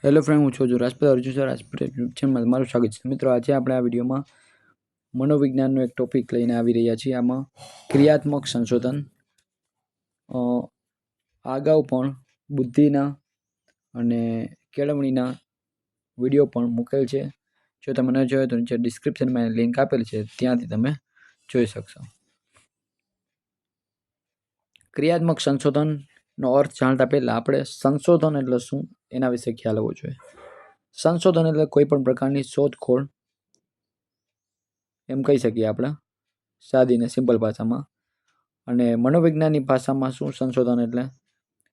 Hello friend, હું છું Rajput Arjun sir. Rajput YouTube ચેનલમાં મારું સ્વાગત છે. મિત્રો, આજે આપણે આ વિડીયોમાં મનોવિજ્ઞાનનો એક ટોપિક લઈને આવી રહ્યા છીએ. આમાં ક્રિયાત્મક સંશોધન અગાઉ પણ બુદ્ધિના અને કેળવણીના વિડીયો પણ મૂકેલ છે. જો તમે ન જોયો તો નીચે ડિસ્ક્રિપ્શનમાં લિંક આપેલ છે, ત્યાંથી તમે જોઈ શકશો. ક્રિયાત્મક સંશોધનનો અર્થ જાણતા પહેલાં આપણે સંશોધન એટલે શું એના વિશે ખ્યાલ હોવો જોઈએ. સંશોધન એટલે કોઈ પણ પ્રકારની શોધખોળ એમ કહી શકીએ આપણે સાદી ને સિમ્પલ ભાષામાં. અને મનોવિજ્ઞાનની ભાષામાં શું સંશોધન એટલે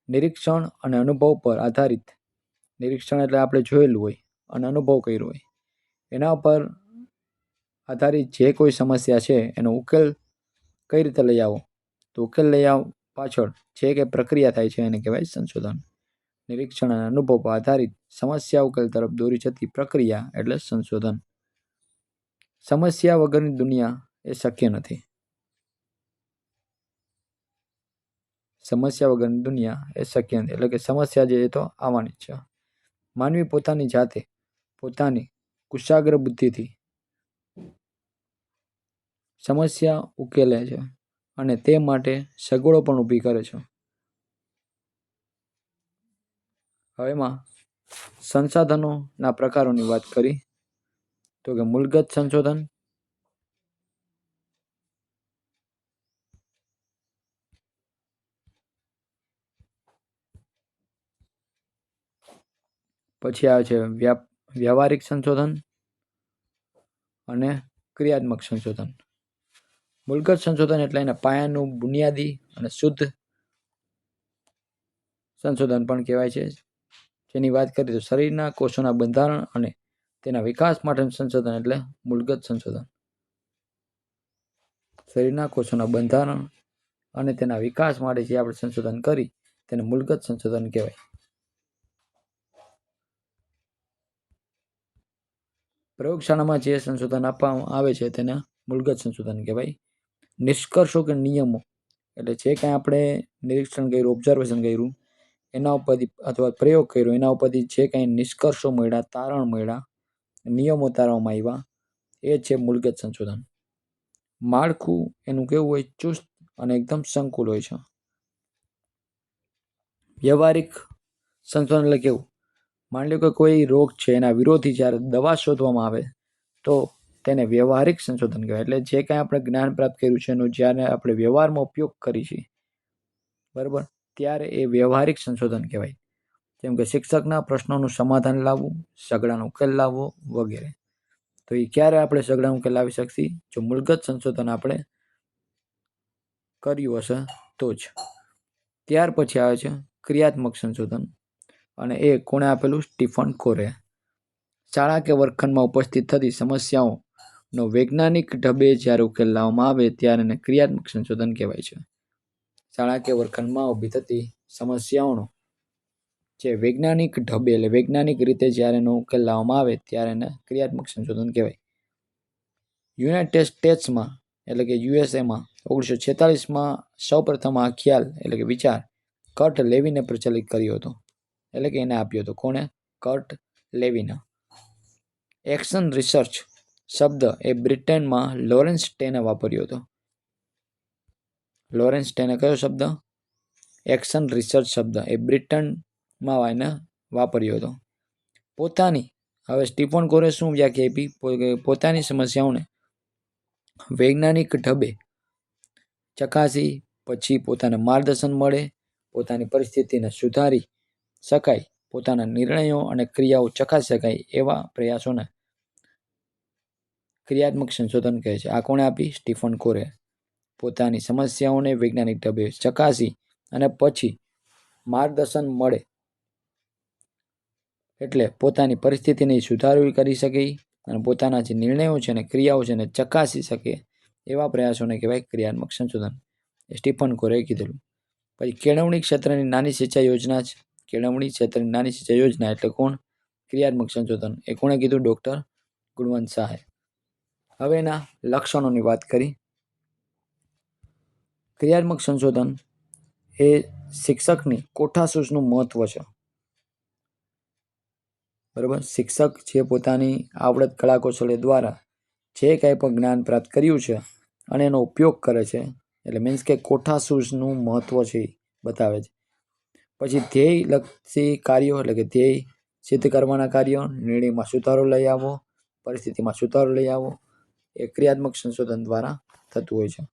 નિરીક્ષણ અને અનુભવ પર આધારિત. નિરીક્ષણ એટલે આપણે જોયેલું હોય અને અનુભવ કર્યો હોય, એના ઉપર આધારિત જે કોઈ સમસ્યા છે એનો ઉકેલ કઈ રીતે લઈ આવો, તો ઉકેલ લઈ આવ પાછળ જે કંઈ પ્રક્રિયા થાય છે એને કહેવાય સંશોધન. નિરીક્ષણ અને અનુભવ પર આધારિત સમસ્યા ઉકેલ તરફ દોરી જતી પ્રક્રિયા એટલે સંશોધન. સમસ્યા વગરની દુનિયા એ શક્ય નથી. સમસ્યા વગરની દુનિયા એ શક્ય નથી એટલે કે સમસ્યા જે એ તો આવવાની જ છે. માનવી પોતાની જાતે પોતાની કુશાગ્ર બુદ્ધિથી સમસ્યા ઉકેલે છે અને તે માટે સગવડો પણ ઊભી કરે છે. હવે એમાં સંસાધનોના પ્રકારોની વાત કરી તો કે મૂળગત સંશોધન, પછી આવે છે વ્યવહારિક સંશોધન અને ક્રિયાત્મક સંશોધન. મૂળગત સંશોધન એટલે એના પાયાનું બુનિયાદી અને શુદ્ધ સંશોધન પણ કહેવાય છે. જેની વાત કરીએ તો શરીરના કોષોના બંધારણ અને તેના વિકાસ માટેનું સંશોધન એટલે મૂળગત સંશોધન. શરીરના કોષોના બંધારણ અને તેના વિકાસ માટે જે આપણે સંશોધન કરી તેને મૂળગત સંશોધન કહેવાય. પ્રયોગશાળામાં જે સંશોધન આપવામાં આવે છે તેને મૂળગત સંશોધન કહેવાય. નિષ્કર્ષો કે નિયમો એટલે જે કાંઈ આપણે નિરીક્ષણ કર્યું, ઓબ્ઝર્વેશન કર્યું, એના ઉપરથી અથવા પ્રયોગ કર્યો એના ઉપરથી જે કાંઈ નિષ્કર્ષો મળ્યા, તારણ મળ્યા, નિયમો તારવામાં આવ્યા, એ છે મૂળગત સંશોધન. માળખું એનું કેવું હોય, ચુસ્ત અને એકદમ સંકુલ હોય છે. વ્યવહારિક સંશોધન એટલે કેવું, માની લો કે કોઈ રોગ છે એના વિરોધી જ્યારે દવા શોધવામાં આવે તો તેને વ્યવહારિક સંશોધન કહેવાય. એટલે જે કાંઈ આપણે જ્ઞાન પ્રાપ્ત કર્યું છે એનો જ્યારે આપણે વ્યવહારમાં ઉપયોગ કરી છીએ બરાબર, ત્યારે એ વ્યવહારિક સંશોધન કહેવાય. જેમ કે શિક્ષકના પ્રશ્નોનું સમાધાન લાવવું, ઝઘડાનો ઉકેલ લાવવો વગેરે. તો એ ક્યારે આપણે ઝઘડાનો ઉકેલ લાવી શકીએ, જો મૂળગત સંશોધન આપણે કર્યું હશે તો જ. ત્યાર પછી આવે છે ક્રિયાત્મક સંશોધન અને એ કોણે આપેલું, સ્ટીફન કોરે. શાળા કે વર્ગખંડમાં ઉપસ્થિત થતી સમસ્યાઓનો વૈજ્ઞાનિક ઢબે જ્યારે ઉકેલ લાવવામાં આવે ત્યારે એને ક્રિયાત્મક સંશોધન કહેવાય છે. શાળા કે વર્ગખંડમાં ઊભી થતી સમસ્યાઓનો જે વૈજ્ઞાનિક ઢબે એટલે વૈજ્ઞાનિક રીતે જ્યારે એનો ઉકેલ લાવવામાં આવે ત્યારે એને ક્રિયાત્મક સંશોધન કહેવાય. યુનાઇટેડ સ્ટેટ્સમાં એટલે કે યુએસએમાં 1946માં સૌપ્રથમ આ ખ્યાલ એટલે કે વિચાર કર્ટ લેવિને પ્રચલિત કર્યો હતો. એટલે કે એને આપ્યો હતો. કોણે? કર્ટ લેવિને. એક્શન રિસર્ચ શબ્દ એ બ્રિટનમાં લોરેન્સ ટેને વાપર્યો હતો. લોરેન્સ ટેને કયો શબ્દ? એક્શન રિસર્ચ શબ્દ એ બ્રિટનમાં એને વાપર્યો હતો. પોતાની હવે સ્ટીફન કોરે શું વ્યાખ્યા આપી? પોતાની સમસ્યાઓને વૈજ્ઞાનિક ઢબે ચકાસી પછી પોતાને માર્ગદર્શન મળે, પોતાની પરિસ્થિતિને સુધારી શકાય, પોતાના નિર્ણયો અને ક્રિયાઓ ચકાસી શકાય એવા પ્રયાસોને ક્રિયાત્મક સંશોધન કહે છે. આ કોણે આપી? સ્ટીફન કોરે. પોતાની સમસ્યાઓને વૈજ્ઞાનિક ઢબે ચકાસી અને પછી માર્ગદર્શન મળે એટલે પોતાની પરિસ્થિતિને સુધારવી કરી શકે અને પોતાના જે નિર્ણયો છે અને ક્રિયાઓ છે એને ચકાસી શકે એવા પ્રયાસોને કહેવાય ક્રિયાત્મક સંશોધન. એ સ્ટીફન કોરે કીધેલું. પછી કેળવણી ક્ષેત્રની નાની સિંચાઈ યોજના છે. કેળવણી ક્ષેત્રની નાની સિંચાઈ યોજના એટલે કોણ? ક્રિયાત્મક સંશોધન. એ કોણે કીધું? ડૉક્ટર ગુણવંત શાહે. હવે એના લક્ષણોની વાત કરી. ક્રિયાત્મક સંશોધન એ શિક્ષકની કોઠાસૂઝનું મહત્વ છે. બરાબર. શિક્ષક જે પોતાની આવડત કળા કૌશલ્ય દ્વારા જે કાંઈ પણ જ્ઞાન પ્રાપ્ત કર્યું છે અને એનો ઉપયોગ કરે છે, એટલે મીન્સ કે કોઠાસૂઝનું મહત્ત્વ છે એ બતાવે છે. પછી ધ્યેયલક્ષી કાર્યો એટલે કે ધ્યેય સિદ્ધ કરવાના કાર્યો, નિર્ણયમાં સુધારો લઈ આવો, પરિસ્થિતિમાં સુધારો લઈ આવો, એ ક્રિયાત્મક સંશોધન દ્વારા થતું હોય છે.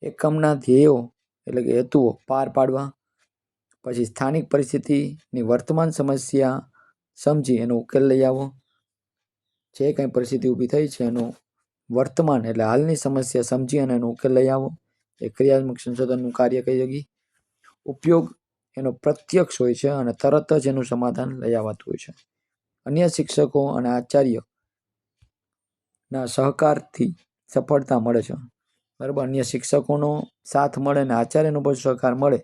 એકમના ધ્યેયો એટલે કે હેતુઓ પાર પાડવા, પછી સ્થાનિક પરિસ્થિતિની વર્તમાન સમસ્યા સમજી એનો ઉકેલ લઈ આવો. જે કંઈ પરિસ્થિતિ ઊભી થઈ છે એનું વર્તમાન એટલે હાલની સમસ્યા સમજી અને એનો ઉકેલ લઈ આવો, એ ક્રિયાત્મક સંશોધનનું કાર્ય કહી શકીએ. ઉપયોગ એનો પ્રત્યક્ષ હોય છે અને તરત જ એનું સમાધાન લઈ આવતું હોય છે. અન્ય શિક્ષકો અને આચાર્યના સહકારથી સફળતા મળે છે. બરાબર. અન્ય શિક્ષકોનો સાથ મળે અને આચાર્યનો પણ સહકાર મળે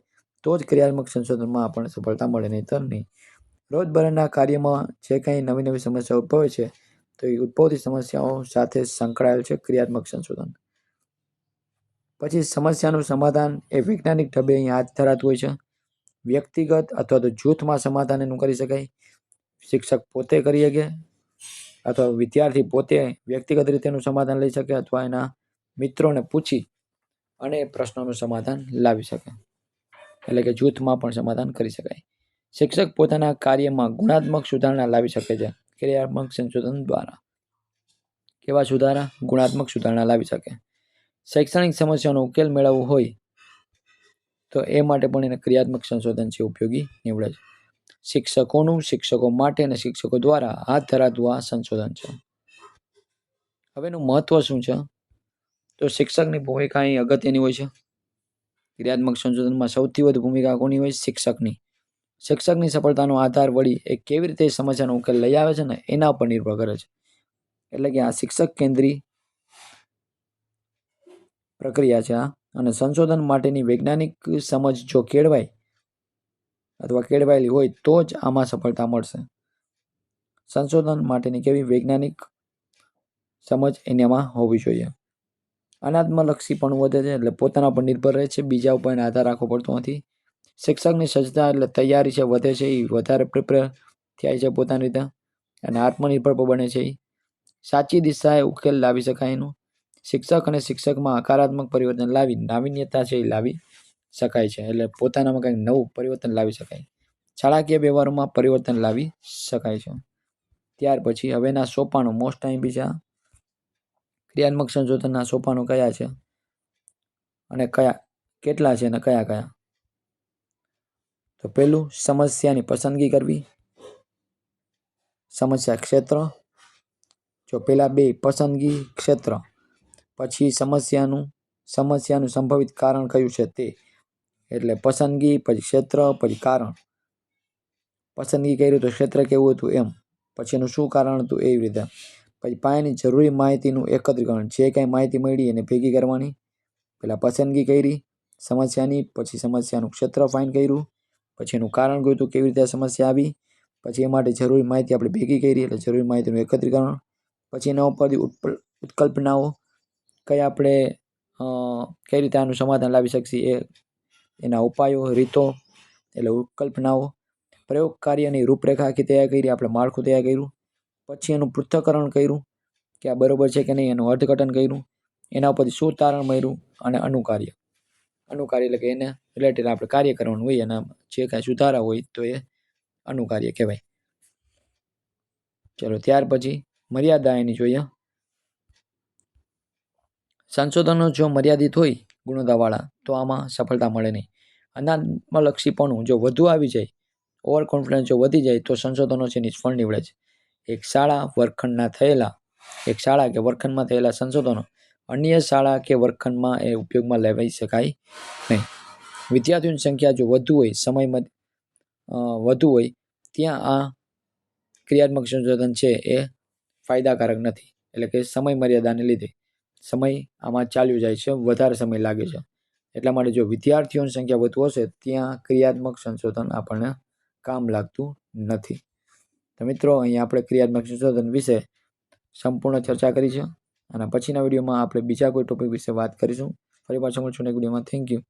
તો જ ક્રિયાત્મક સંશોધનમાં આપણને સફળતા મળે, નહીંતર નહીં. રોજબરોજના કાર્યમાં જે કંઈ નવી નવી સમસ્યાઓ ઉદ્ભવે છે તો એ ઉદ્ભવતી સમસ્યાઓ સાથે સંકળાયેલ છે ક્રિયાત્મક સંશોધન. પછી સમસ્યાનું સમાધાન એ વૈજ્ઞાનિક ઢબે અહીં હાથ ધરાતું હોય છે. વ્યક્તિગત અથવા તો જૂથમાં સમાધાન એનું કરી શકાય. શિક્ષક પોતે કરી શકે અથવા વિદ્યાર્થી પોતે વ્યક્તિગત રીતે એનું સમાધાન લઈ શકે અથવા એના મિત્રોને પૂછી અને એ પ્રશ્નોનું સમાધાન લાવી શકે, એટલે કે જૂથમાં પણ સમાધાન કરી શકાય. શિક્ષક પોતાના કાર્યમાં ગુણાત્મક સુધારણા લાવી શકે છે ક્રિયાત્મક સંશોધન દ્વારા. કેવા સુધારા? ગુણાત્મક સુધારણા લાવી શકે. શૈક્ષણિક સમસ્યાનો ઉકેલ મેળવવો હોય તો એ માટે પણ એને ક્રિયાત્મક સંશોધન છે ઉપયોગી નીવડે છે. શિક્ષકોનું શિક્ષકો માટે અને શિક્ષકો દ્વારા હાથ ધરાતું આ સંશોધન છે. હવે એનું મહત્વ શું છે? તો શિક્ષકની ભૂમિકા અહીં અગત્યની હોય છે. ક્રિયાત્મક સંશોધનમાં સૌથી વધુ ભૂમિકા કોની હોય? શિક્ષકની. શિક્ષકની સફળતાનો આધાર વળી એ કેવી રીતે સમસ્યાનો ઉકેલ લઈ આવે છે ને એના ઉપર નિર્ભર કરે છે. એટલે કે આ શિક્ષક કેન્દ્રી પ્રક્રિયા છે આ. અને સંશોધન માટેની વૈજ્ઞાનિક સમજ જો કેળવાય અથવા કેળવાયેલી હોય તો જ આમાં સફળતા મળશે. સંશોધન માટેની કેવી વૈજ્ઞાનિક સમજ એનામાં હોવી જોઈએ. અનાત્મલક્ષી પણ વધે છે, એટલે પોતાના પર નિર્ભર રહે છે, બીજા ઉપર આધાર રાખવો પડતો નથી. શિક્ષકની સજ્જતા એટલે તૈયારી છે વધે છે, એ વધારે પ્રિપેર થાય છે પોતાની રીતે અને આત્મનિર્ભર પણ બને છે. સાચી દિશાએ ઉકેલ લાવી શકાય એનું. શિક્ષક અને શિક્ષકમાં હકારાત્મક પરિવર્તન લાવી નાવીન્યતા છે એ લાવી શકાય છે, એટલે પોતાનામાં કંઈક નવું પરિવર્તન લાવી શકાય. શાળાકીય વ્યવહારોમાં પરિવર્તન લાવી શકાય છે. ત્યાર પછી હવેના સોપાનો મોસ્ટ ટાઈમ બીજા ક્રિયાત્મક સંશોધનના સોપાનો કયા છે અને કયા કેટલા છે અને કયા કયા? તો પહેલું સમસ્યાની પસંદગી કરવી, સમસ્યા ક્ષેત્ર. જો પહેલા બે પસંદગી ક્ષેત્ર, પછી સમસ્યાનું સંભવિત કારણ કયું છે તે, એટલે પસંદગી પછી ક્ષેત્ર પછી કારણ. પસંદગી કર્યું તો ક્ષેત્ર કેવું હતું એમ, પછી એનું શું કારણ હતું એવી રીતે. પછી પાયાની જરૂરી માહિતીનું એકત્રીકરણ, જે કાંઈ માહિતી મળી એને ભેગી કરવાની. પહેલાં પસંદગી કરી સમસ્યાની, પછી સમસ્યાનું ક્ષેત્ર ફાઇન કર્યું, પછી એનું કારણ ગોત્યું કેવી રીતે સમસ્યા આવી, પછી એ માટે જરૂરી માહિતી આપણે ભેગી કરી એટલે જરૂરી માહિતીનું એકત્રીકરણ. પછી એના ઉપરથી ઉત્કલ્પનાઓ કઈ આપણે કઈ રીતે આનું સમાધાન લાવી શકીએ એના ઉપાયો રીતો એટલે ઉત્કલ્પનાઓ. પ્રયોગ કાર્યની રૂપરેખા આખી તૈયાર કરી, આપણે માળખું તૈયાર કર્યું. પછી એનું પૃથ્થકરણ કર્યું કે આ બરોબર છે કે નહીં, એનું અર્થઘટન કર્યું, એના ઉપરથી શું તારણ મળ્યું. અને અનુકાર્ય એટલે કે એને રિલેટેડ આપણે કાર્ય કરવાનું હોય, એના જે કાંઈ સુધારા હોય તો એ અનુકાર્ય કહેવાય. ચલો ત્યાર પછી મર્યાદા એની જોઈએ. સંશોધનો જો મર્યાદિત હોય ગુણવત્તાવાળા તો આમાં સફળતા મળે નહીં. અનાત્મલક્ષીપણું જો વધુ આવી જાય, ઓવર કોન્ફિડન્સ જો વધી જાય તો સંશોધનો છે નિષ્ફળ નીવડે છે. એક શાળા કે વર્ગખંડમાં થયેલા સંશોધનો અન્ય શાળા કે વર્ગખંડમાં એ ઉપયોગમાં લેવાઈ શકાય નહીં. વિદ્યાર્થીઓની સંખ્યા જો વધુ હોય, સમયમાં વધુ હોય ત્યાં આ ક્રિયાત્મક સંશોધન છે એ ફાયદાકારક નથી. એટલે કે સમય મર્યાદાને લીધે સમય આમાં ચાલ્યું જાય છે, વધારે સમય લાગે છે. એટલા માટે જો વિદ્યાર્થીઓની સંખ્યા વધુ હશે ત્યાં ક્રિયાત્મક સંશોધન આપણને કામ લાગતું નથી. તો મિત્રો અહીંયા આપણે ક્રિયાત્મક સંશોધન વિશે સંપૂર્ણ ચર્ચા કરી છે અને પછીના વિડીયોમાં આપણે બીજા કોઈ ટોપિક વિશે વાત કરીશું. ફરી પાછા મળશું એક વિડીયોમાં. Thank you.